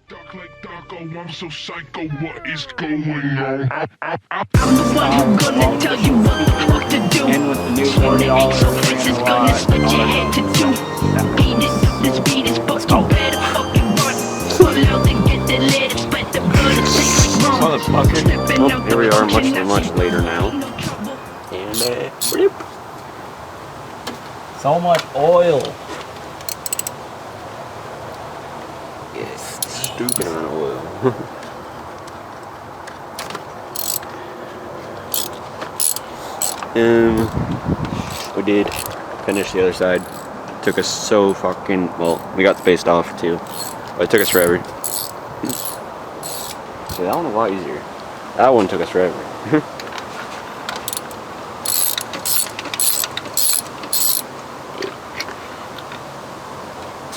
Dark like Darko, I'm so psycho, what is going on? I'm the one who gonna tell you what to do. And with the new Swing $40 it, so Chris is gonna switch your head to do. Beat it up, this beat is fuck, you better fucking run. Pull out and get the lead, spread the blood and take like rum. Motherfucker. Well, here we are much later now. And bloop. So much oil. Yes, stupid amount of oil. We did finish the other side. Took us so fucking, well, we got spaced off too, but it took us forever. So that one was a lot easier. That one took us forever.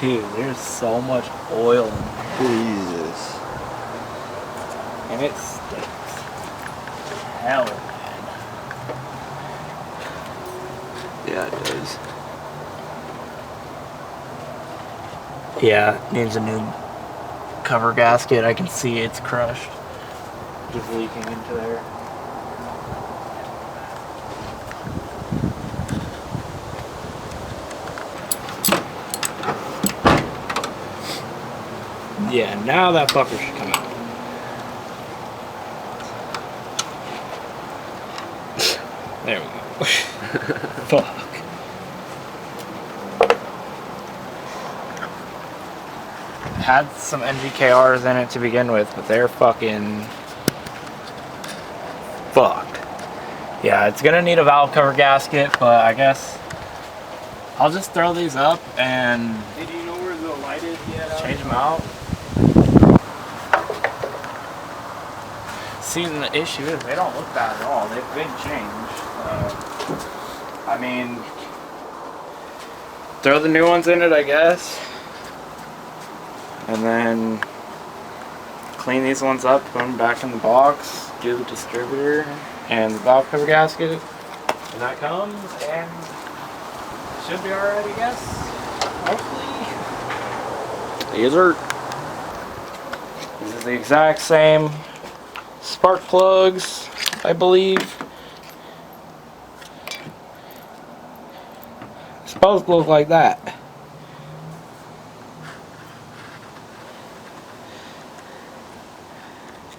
Dude, there's so much oil in there. Jesus. And it stinks. Hell, man. Yeah, it does. Yeah, needs a new cover gasket. I can see it's crushed. Just leaking into there. Yeah, now that fucker should come out. There we go. Fuck. Had some NGKRs in it to begin with, but they're fucking fucked. Yeah, it's gonna need a valve cover gasket, but I guess I'll just throw these up and Hey, do you know where the light is yet? change them out. See, the issue is they don't look bad at all. They've been changed. I mean, throw the new ones in it, I guess. And then clean these ones up, put them back in the box, do the distributor and the valve cover gasket. And that comes and should be alright, I guess. Hopefully. These are. This is the exact same spark plugs, I believe. It's supposed to look like that.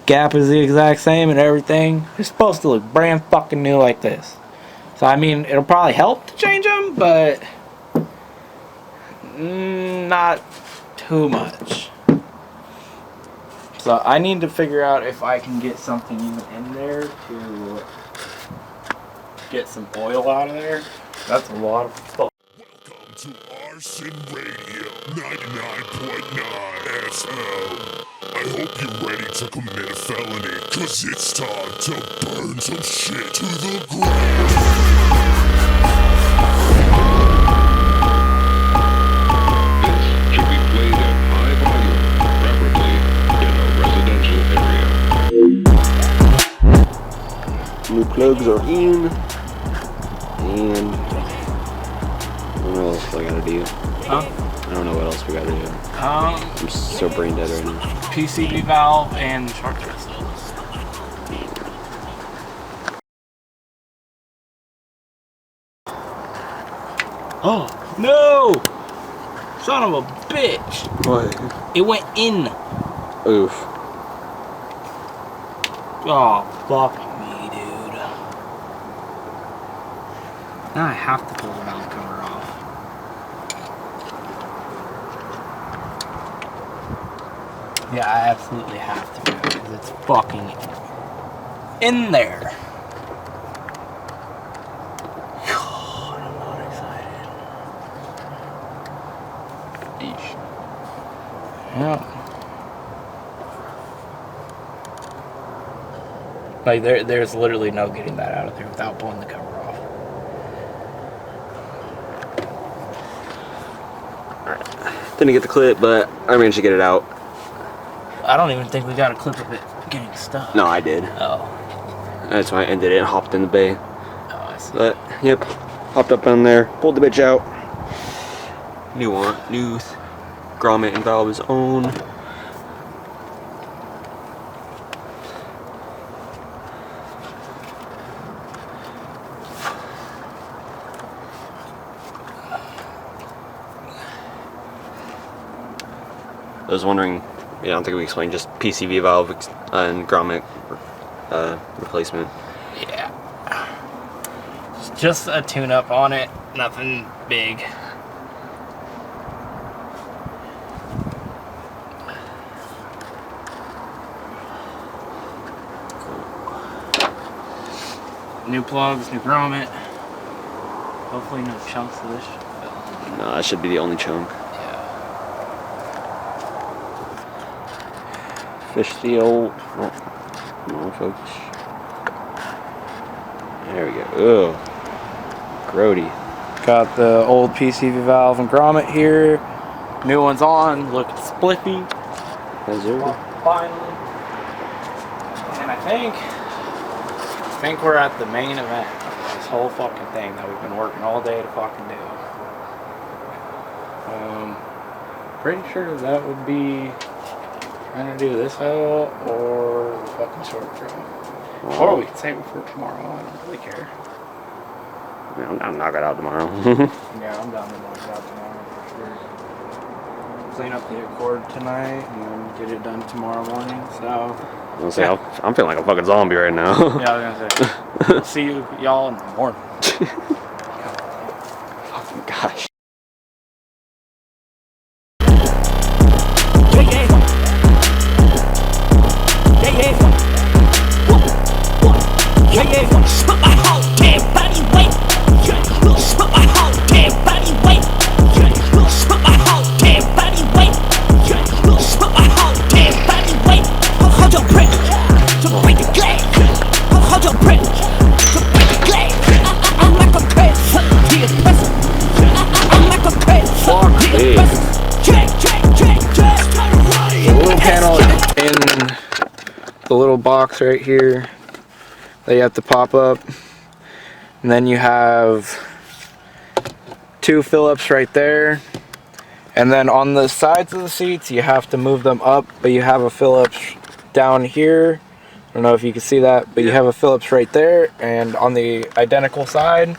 Gap is the exact same and everything. It's supposed to look brand fucking new like this. So I mean, it'll probably help to change them, but not too much. So I need to figure out if I can get something even in there to get some oil out of there. That's a lot of fuck. Welcome to Arson Radio 99.9 SL. I hope you're ready to commit a felony, cause it's time to burn some shit to the ground. Should be played at high volume, preferably in a residential area. New plugs are in. And I don't know what else I gotta do. Huh? I don't know what else we gotta do. I'm so brain dead right now. PCB valve and short thrust. Oh no! Son of a bitch! What? It went in. Oof. Oh fuck me, dude. Now I have to pull the valve cover off. Yeah, I absolutely have to because it's fucking in there. God, I'm not excited. Eesh. Yeah. Like there's literally no getting that out of there without pulling the cover off. Alright. Didn't get the clip, but I managed to get it out. I don't even think we got a clip of it getting stuck. No, I did. Oh. That's why I ended it and hopped in the bay. Oh, I see. But, yep. Hopped up on there, pulled the bitch out. New grommet and valve is on. I was wondering, I don't think we explained, just PCV valve and grommet replacement. Yeah. Just a tune-up on it, nothing big. New plugs, new grommet. Hopefully no chunks of this shit fell. No, that should be the only chunk. Yeah. Fish seal. Oh, come on, folks. There we go. Ugh. Grody. Got the old PCV valve and grommet here. New one's on, looking spliffy. Yes, sir. Finally. And I think we're at the main event of this whole fucking thing that we've been working all day to fucking do. Pretty sure that would be trying to do this out or the fucking short drum. Or we can save it for tomorrow. I don't really care. Yeah, I'll knock it out tomorrow. Yeah, I'm down to knock it out tomorrow for sure. Clean up the Accord tonight and then get it done tomorrow morning. So I was gonna say, I'm feeling like a fucking zombie right now. yeah, I was gonna say, we'll see y'all in the morning. Fucking gosh. Split my whole damn body weight. Split my whole damn body weight. Split my whole damn body weight. Split my whole damn body weight. Hold your breath to break the glass. Hold your breath to break the glass. I'm like a crazy fuck to your person. I'm like a crazy fuck to your person. The little panel in the little box right here that you have to pop up, and then you have 2 Phillips right there, and then on the sides of the seats you have to move them up, but you have a Phillips down here. I don't know if you can see that, but you have a Phillips right there, and on the identical side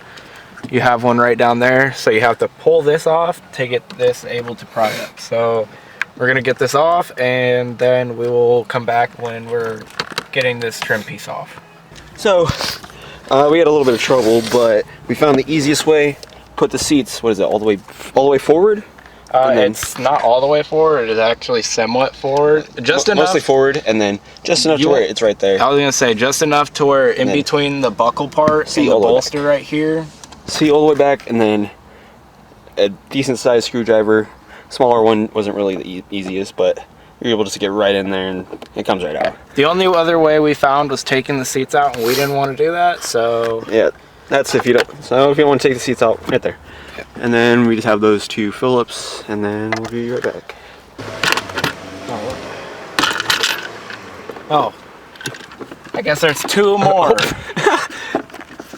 you have one right down there, so you have to pull this off to get this able to pry up. So we're gonna get this off and then we will come back when we're getting this trim piece off. So, we had a little bit of trouble, but we found the easiest way. Put the seats, what is it, all the way forward? It's not all the way forward, it is actually somewhat forward. Just enough. Mostly forward, and then just enough to where it's right there. I was gonna say, just enough to where in between the buckle part and the bolster right here. See all the way back, and then a decent sized screwdriver. Smaller one wasn't really the easiest, but you're able just to get right in there and it comes right out. The only other way we found was taking the seats out, and we didn't want to do that, so yeah, that's if you don't. So if you want to take the seats out, right there. Yeah. And then we just have those 2 Phillips, and then we'll be right back. Oh, I guess there's 2 more.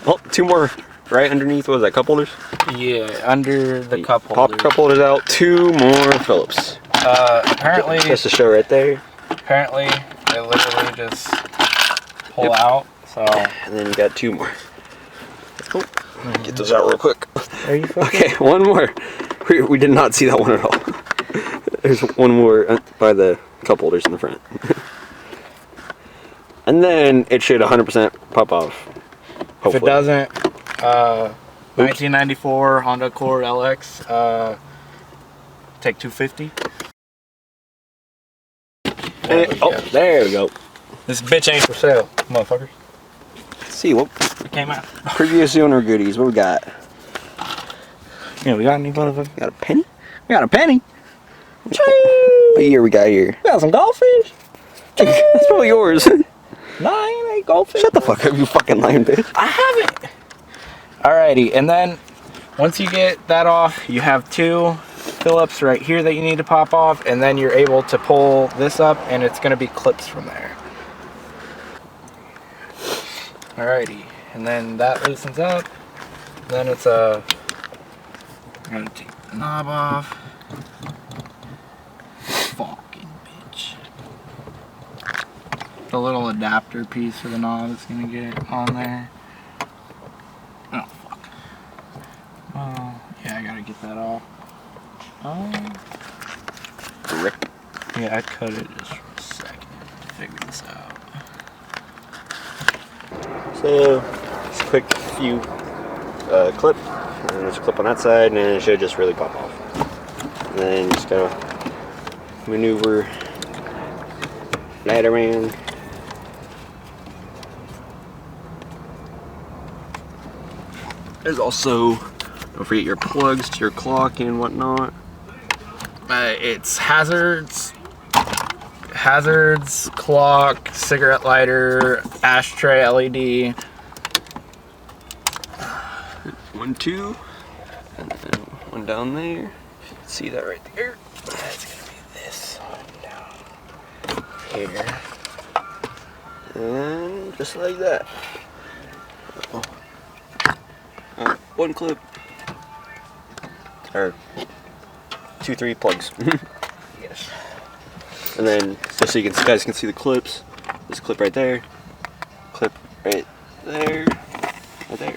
Well, 2 more right underneath. What was that, cup holders? Yeah, under the cup Pop holder. the cup holders out. 2 more Phillips. Apparently, just to show right there. Apparently, they literally just pull out. So. And then you got 2 more. Oh, get those out real quick. Are you fucking? Okay, 1 more. We did not see that one at all. There's 1 more by the cup holders in the front. And then it should 100% pop off. Hopefully. If it doesn't, 1994 Honda Accord LX, take 250. There we go. This bitch ain't for sale, motherfuckers. Let's see what It came out. previous owner goodies. What we got? Yeah, we got any motherfucker? Got a penny? We got a penny. What year we got here? We got some goldfish. That's probably yours. No, it ain't goldfish. Shut the fuck up, you fucking lying bitch. I haven't. Alrighty, and then once you get that off, you have 2 Phillips right here that you need to pop off, and then you're able to pull this up, and it's going to be clips from there. Alrighty, and then that loosens up. Then it's I'm gonna take the knob off. Fucking bitch. The little adapter piece for the knob is gonna get on there. Oh fuck. Oh yeah, I gotta get that off. Rick. Yeah, I cut it just for a second to figure this out. So, just a quick few clip. And there's a clip on that side, and it should just really pop off. And then just gotta maneuver that around. There's also, don't forget your plugs to your clock and whatnot. It's hazards, clock, cigarette lighter, ashtray, LED. 1, 2, and then one down there. See that right there? That's gonna be this one down here. And just like that. One clip. Or 2, 3 plugs. Yes. And then just so you guys can see the clips. There's a clip right there. Clip right there. Right there.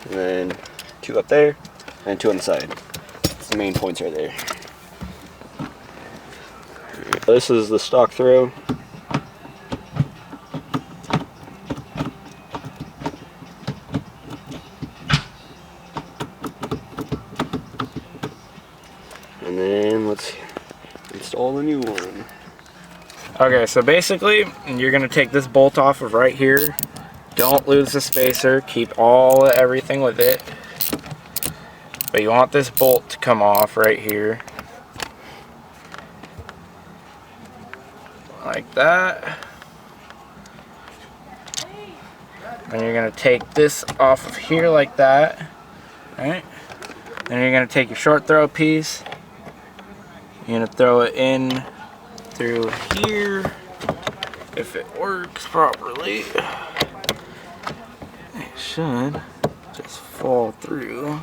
And then 2 up there. And 2 on the side. That's the main points right there. This is the stock throw. And then let's install the new one. Okay, so basically, you're gonna take this bolt off of right here. Don't lose the spacer. Keep everything with it. But you want this bolt to come off right here. Like that. And you're gonna take this off of here like that. Alright? Then you're gonna take your short throw piece. You're gonna throw it in through here. If it works properly, it should just fall through.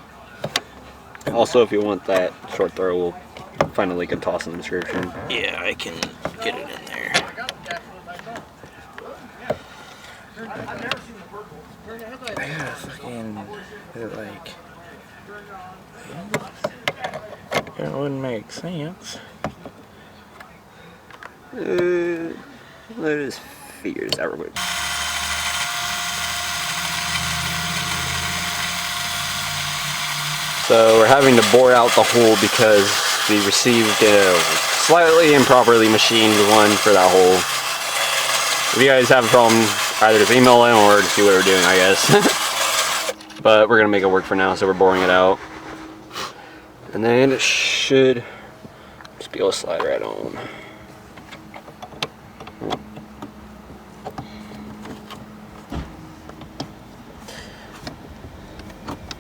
Also, if you want that short throw, we'll find a link and toss in the description. Yeah, I can get it in there. I gotta fucking, like, it wouldn't make sense. Let's figure this out real quick. So we're having to bore out the hole because we received a slightly improperly machined one for that hole. If you guys have a problem, either just email in or just do what we're doing, I guess. But we're gonna make it work for now, so we're boring it out. And then it should just be able to slide right on.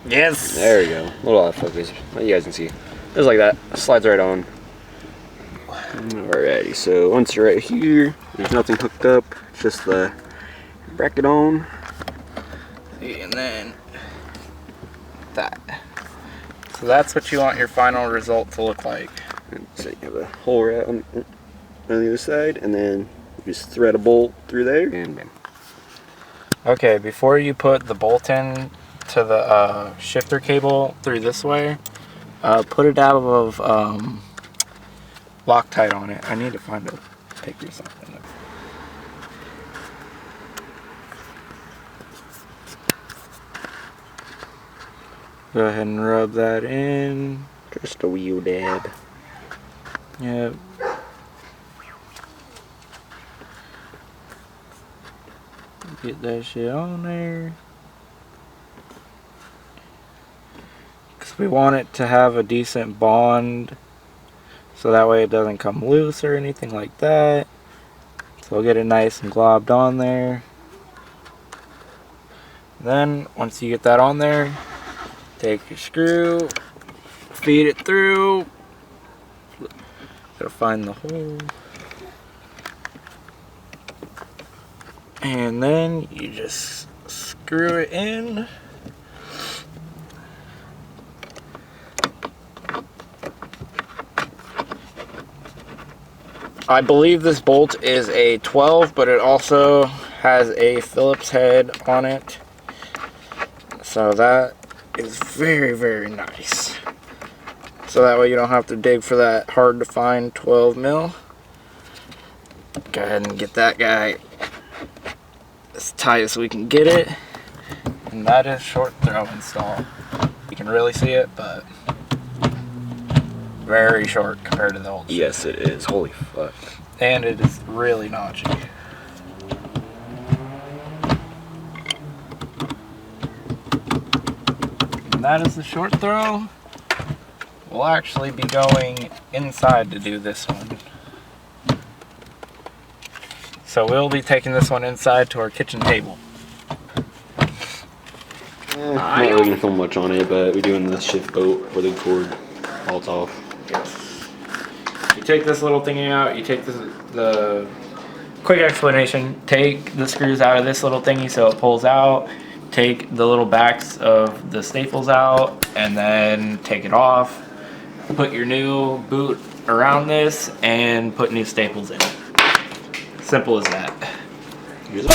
Yes! There we go. A little out of focus. You guys can see. Just like that. Slides right on. Alrighty, so once you're right here, there's nothing hooked up. It's just the bracket on. And then that. So that's what you want your final result to look like. And so you have a hole right on the other side, and then you just thread a bolt through there, and bam. Okay, before you put the bolt in to the shifter cable through this way, put a dab of Loctite on it. I need to find a pick or something. Go ahead and rub that in. Just a wee dab. Yep. Get that shit on there. Because we want it to have a decent bond. So that way it doesn't come loose or anything like that. So we'll get it nice and globbed on there. Then, once you get that on there, take your screw, feed it through. Gotta find the hole. And then you just screw it in. I believe this bolt is a 12, but it also has a Phillips head on it. So that is very, very nice. so that way you don't have to dig for that hard to find 12 mil. Go ahead and get that guy as tight as we can get it. And that is short throw install. You can really see it, but very short compared to the old. Yes, it is. Holy fuck. And it is really notchy. And that is the short throw. We'll actually be going inside to do this one. So we'll be taking this one inside to our kitchen table. Not really gonna film much on it, but we're doing the shift boat where the cord falls off. Yes. You take this little thingy out, you take the quick explanation, take the screws out of this little thingy so it pulls out, take the little backs of the staples out, and then take it off, put your new boot around this, and put new staples in. Simple as that. Here's it.